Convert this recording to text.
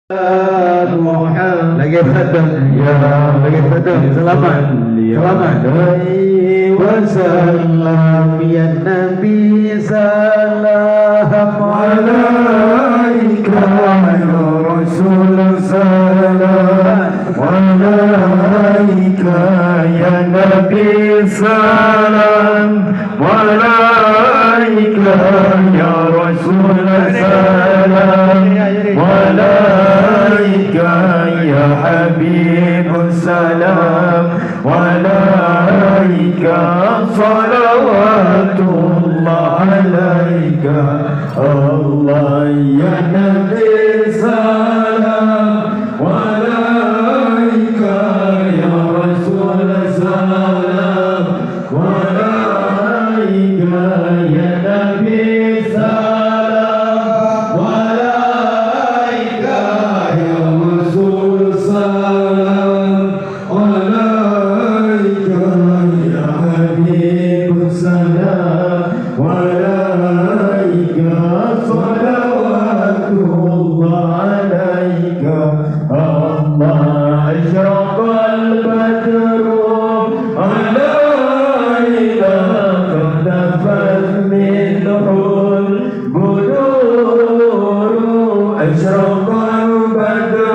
Lagi satu, ya, lagi satu. Selamat, selamat. Wasallam ya Nabi, salam alaika ya Rasul, salam alaika ya Nabi, salam alaika ya Rasul, salam alaika ya Habib, salam alaika salawatullah alaika Allah ya Nabi, salam alaika ya Rasul, salam alaika ya Nabi, salam alaika ya Rasul, salam alaika ya Habib, salam alaika salawatullah alaika Allah asyraqal badru alaina qadafat minhul budur asyraqal badru